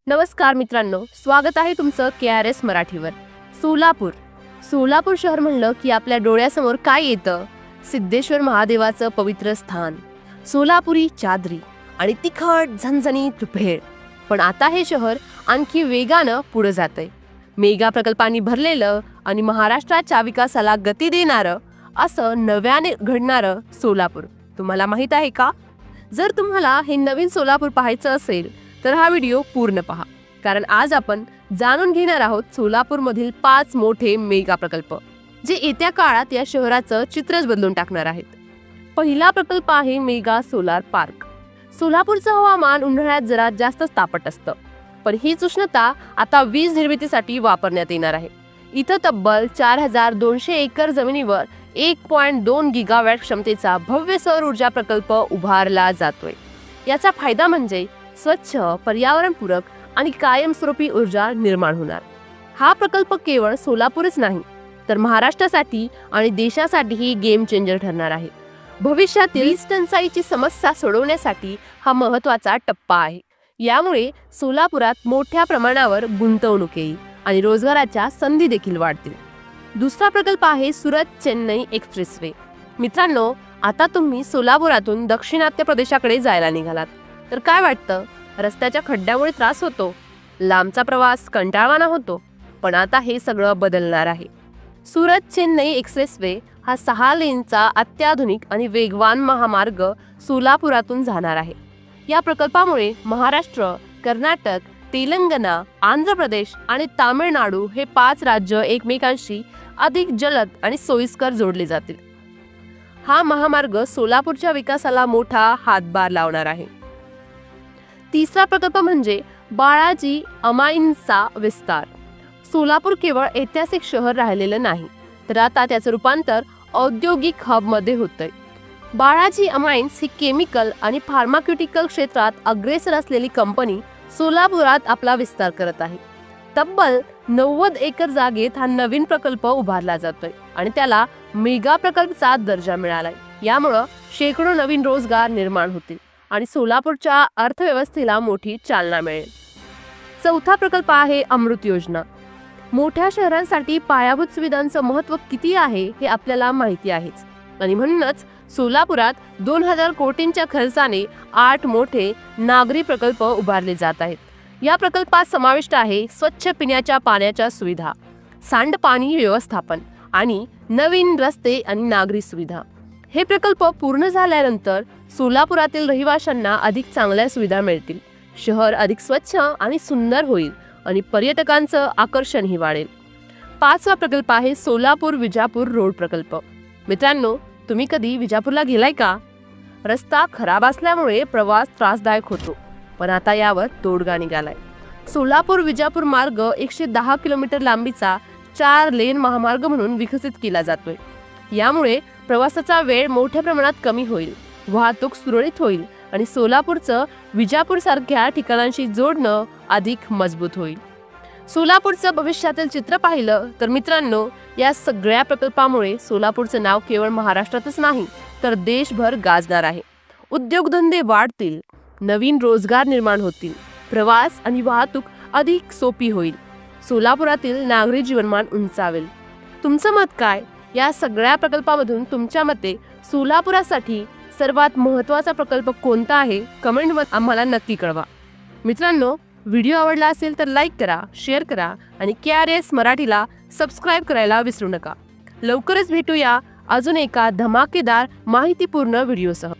नमस्कार मित्रांनो, स्वागत आहे तुमचं KRS मराठीवर। सोलापूर शहर म्हणलं की आपल्या डोळ्यासमोर काय येतं? सिद्धेश्वर महादेवाचं पवित्र स्थान, सोलापुरी चादरी आणि तिखट झणझणीत भेळ। पण आता हे शहर आणखी वेगानं पुढे जातंय। मेगा प्रकल्पांनी भरलेलं आणि महाराष्ट्राच्या विकासाला गती देणारं असं नव्याने घडणारं सोलापूर तुम्हाला माहित आहे का? जर तुम्हाला हे नवीन सोलापूर पाहायचं असेल तर हा व्हिडिओ पूर्ण पहा, कारण आज आपण जाणून घेणार आहोत सोलापूरमधील 5 मोठे मेगा प्रकल्प जे येत्या काळात या शहराचं चित्रच बदलून टाकणार आहेत। पहिला प्रकल्प आहे मेगा सोलार पार्क। सोलापूरचं हवामान उन्हाळ्यात जरा जास्तच तापट असतं, पण हीच उष्णता आता वीज निर्मितीसाठी वापरण्यात येणार आहे। इथं तब्बल 4200 एकर जमिनीवर 1.2 गीगावॅट क्षमतेचा भव्य सौर ऊर्जा प्रकल्प उभारला जातोय। याचा फायदा म्हणजे स्वच्छ, पर्यावरणपूरक आणि कायमस्वरूपी ऊर्जा निर्माण होणार। हा प्रकल्प केवळ सोलापूरच नाही तर महाराष्ट्रासाठी आणि देशासाठीही गेम चेंजर ठरणार आहे। भविष्यातील वीज टंचाईची समस्या सोडवण्यासाठी हा महत्त्वाचा टप्पा आहे। यामुळे सोलापुरात मोठ्या प्रमाणावर गुंतवणूक येईल आणि रोजगाराच्या संधी देखील वाढतील। दुसरा प्रकल्प आहे सुरत चेन्नई एक्सप्रेसवे। मित्रांनो, आता तुम्ही सोलापुरातून दक्षिणात्य प्रदेशाकडे जायला निघालात तर काय वाटतं? रस्त्याच्या खड्ड्यामुळे त्रास होतो, लांबचा प्रवास कंटाळवाणा होतो, पण आता हे सगळं बदलणार आहे। सुरत चेन्नई एक्सप्रेसवे हा 6 लेनचा अत्याधुनिक आणि वेगवान महामार्ग सोलापुरातून जाणार आहे। या प्रकल्पामुळे महाराष्ट्र, कर्नाटक, तेलंगणा, आंध्र प्रदेश आणि तामिळनाडू हे 5 राज्य एकमेकांशी अधिक जलद आणि सोयीस्कर जोडले जातील। हा महामार्ग सोलापूरच्या विकासाला मोठा हातभार लावणार आहे। तिसरा प्रकल्प म्हणजे बाळाजी अमाईन्सचा विस्तार। सोलापूर केवळ ऐतिहासिक शहर राहिलेलं नाही, तर आता त्याचं रूपांतर औद्योगिक हबमध्ये होतंय। बाळाजी अमाईन्स ही केमिकल आणि फार्मास्युटिकल क्षेत्रात अग्रेसर असलेली कंपनी सोलापुरात आपला विस्तार करत आहे। तब्बल 90 एकर जागेत हा नवीन प्रकल्प उभारला जातोय आणि त्याला मेगा प्रकल्पचा दर्जा मिळालाय। यामुळे शेकडो नवीन रोजगार निर्माण होतील आणि सोलापूरच्या अर्थव्यवस्थेला मोठी चालना मिळेल। चौथा प्रकल्प आहे अमृत योजना। मोठ्या शहरांसाठी पायाभूत सुविधांचं महत्त्व किती आहे हे आपल्याला माहिती आहेच, आणि म्हणूनच सोलापुरात 2000 कोटींच्या खर्चाने 8 मोठे नागरी प्रकल्प उभारले जात आहेत। या प्रकल्पात समाविष्ट आहे स्वच्छ पिण्याच्या पाण्याच्या सुविधा, सांडपाणी व्यवस्थापन आणि नवीन रस्ते आणि नागरी सुविधा। हे प्रकल्प पूर्ण झाल्यानंतर सोलापुरातील रहिवाशांना अधिक चांगल्या सुविधा मिळतील, शहर अधिक स्वच्छ आणि सुंदर होईल आणि पर्यटकांचं आकर्षणही वाढेल। 5वा प्रकल्प आहे सोलापूर विजापूर रोड प्रकल्प। मित्रांनो, तुम्ही कधी विजापूरला गेलाय का? रस्ता खराब असल्यामुळे प्रवास त्रासदायक होतो, पण आता यावर तोडगा निघालाय। सोलापूर विजापूर मार्ग 110 किलोमीटर लांबीचा 4 लेन महामार्ग म्हणून विकसित केला जातोय। यामुळे प्रवासाचा वेळ मोठ्या प्रमाणात कमी होईल, वाहतूक सुरळीत होईल आणि सोलापूरचं विजापूर सारख्या ठिकाणांशी जोडणं अधिक मजबूत होईल। सोलापूरचं भविष्यातील चित्र पाहिलं तर मित्रांनो, या सगळ्या प्रकल्पामुळे सोलापूरचं नाव केवळ महाराष्ट्रातच नाही तर देशभर गाजणार आहे। उद्योगधंदे वाढतील, नवीन रोजगार निर्माण होतील, प्रवास आणि वाहतूक अधिक सोपी होईल, सोलापुरातील नागरी जीवनमान उंचावेल। तुमचं मत काय? या सगळ्या प्रकल्पामधून तुमच्या मते सोलापुरासाठी सर्वात महत्त्वाचा प्रकल्प कोणता आहे? कमेंटमध्ये आम्हाला नक्की कळवा। मित्रांनो, व्हिडिओ आवडला असेल तर लाईक करा, शेअर करा आणि KRS मराठीला सबस्क्राईब करायला विसरू नका। लवकरच भेटूया अजून एका धमाकेदार माहितीपूर्ण व्हिडिओसह।